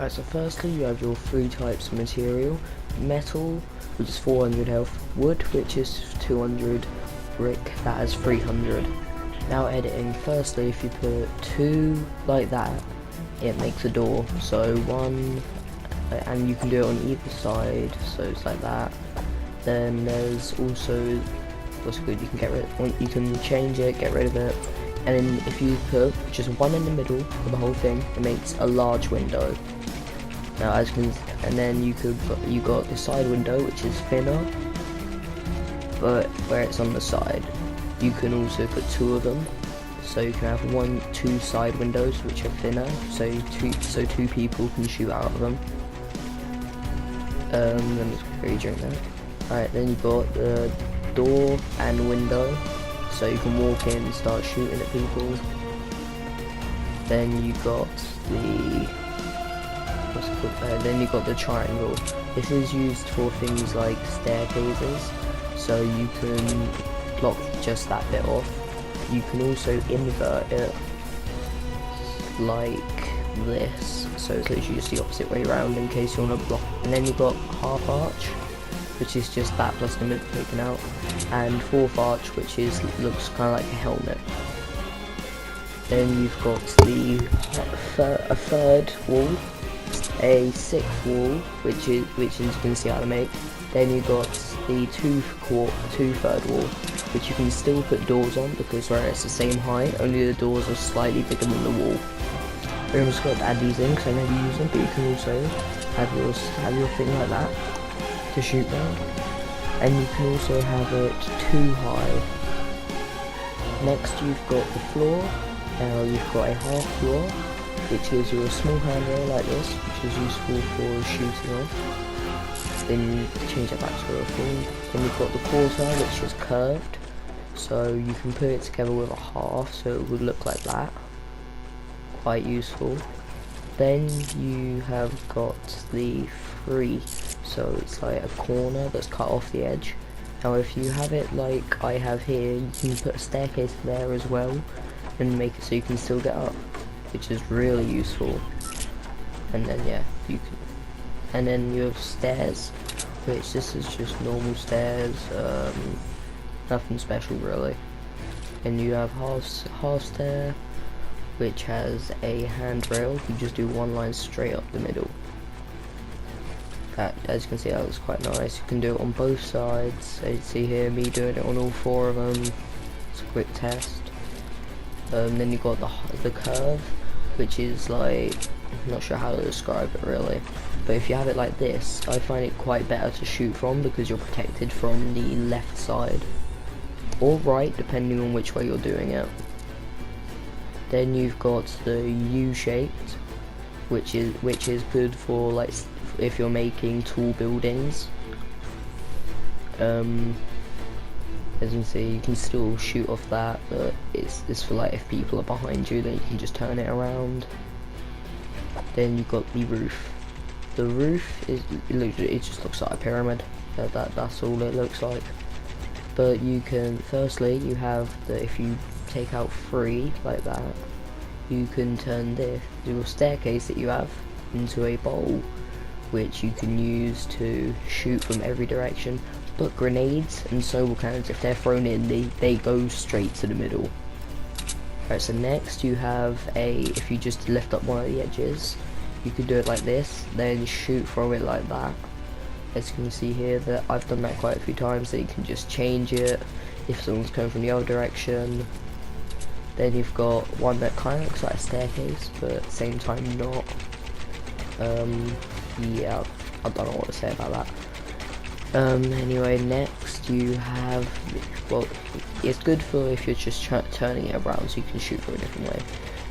Alright, so firstly you have your three types of material: metal, which is 400 health, wood, which is 200, brick, that has 300. Now editing, firstly if you put two like that, it makes a door, so one, and you can do it on either side, so it's like that. Then there's also, what's good, you can get rid, you can change it, get rid of it, and then if you put just one in the middle of the whole thing, it makes a large window. Now as you can, and then you got the side window, which is thinner, but where it's on the side, you can also put two of them, so you can have two side windows which are thinner, so two people can shoot out of them. Let me quickly drink that. Alright, then you've got the door and window, so you can walk in and start shooting at people. Then you got the then you got the triangle. This is used for things like staircases, so you can block just that bit off. You can also invert it like this, so it's literally just the opposite way around in case you want to block. And then you've got half arch, which is just that plus the middle taken out, and fourth arch, which looks kind of like a helmet. Then you've got a third wall, a sixth wall, which is you can see how to make. Then you got the two third wall, which you can still put doors on because it's the same height, only the doors are slightly bigger than the wall. I'm just going to add these in because I never use them, but you can also have your thing like that to shoot down, and you can also have it too high. Next you've got the floor. Now you've got a half floor, which gives you a small handrail like this, which is useful for shooting off. Then you change it back to a full. Then you've got the quarter, which is curved, so you can put it together with a half, so it would look like that. Quite useful. Then you have got the free, so it's like a corner that's cut off the edge. Now if you have it like I have here, you can put a staircase there as well and make it so you can still get up, which is really useful. And then yeah, you can, and then you have stairs, which this is just normal stairs, nothing special really. And you have half stair, which has a handrail. You just do one line straight up the middle. That, as you can see, that looks quite nice. You can do it on both sides. So you see here me doing it on all four of them. It's a quick test. Then you've got the curve, which is like, I'm not sure how to describe it really, but if you have it like this, I find it quite better to shoot from because you're protected from the left side or right, depending on which way you're doing it. Then you've got the U-shaped, which is good for like if you're making tall buildings. As you can see, you can still shoot off that, but it's for like if people are behind you, then you can just turn it around. Then you've got the roof. The roof it just looks like a pyramid. That's all it looks like. But you can, firstly, you have if you take out 3 like that, you can turn your staircase that you have into a bowl, which you can use to shoot from every direction. But grenades and snowball cannons, if they're thrown in, they go straight to the middle. Alright, so next you have if you just lift up one of the edges, you could do it like this, then shoot from it like that. As you can see here, that I've done that quite a few times, so you can just change it if someone's coming from the other direction. Then you've got one that kind of looks like a staircase, but at the same time not. Yeah, I don't know what to say about that. Anyway, next you have, well, it's good for if you're just turning it around so you can shoot from a different way.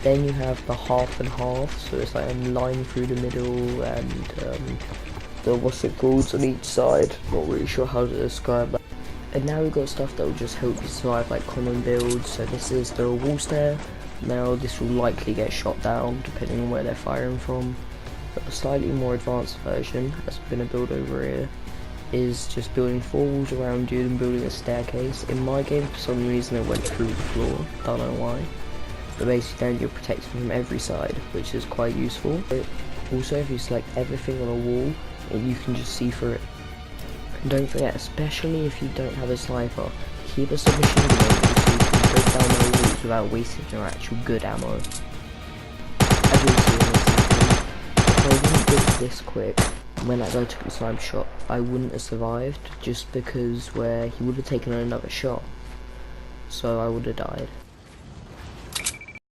Then you have the half and half, so it's like a line through the middle and the what's it called on each side. Not really sure how to describe that. And now we've got stuff that will just help you survive like common builds. So this is the wall stair. Now this will likely get shot down depending on where they're firing from. But a slightly more advanced version, as I'm going to build over here, is just building 4 walls around you and building a staircase. In my game, for some reason it went through the floor, don't know why. But basically then you're protected from every side, which is quite useful. Also, if you select everything on a wall, you can just see through it. And don't forget, especially if you don't have a sniper, keep a submachine gun so you can break down the walls without wasting your actual good ammo. As you'll see in this happening, if I wouldn't do it this quick, when that guy took the sniper shot, I wouldn't have survived, just because he would have taken another shot. So I would have died.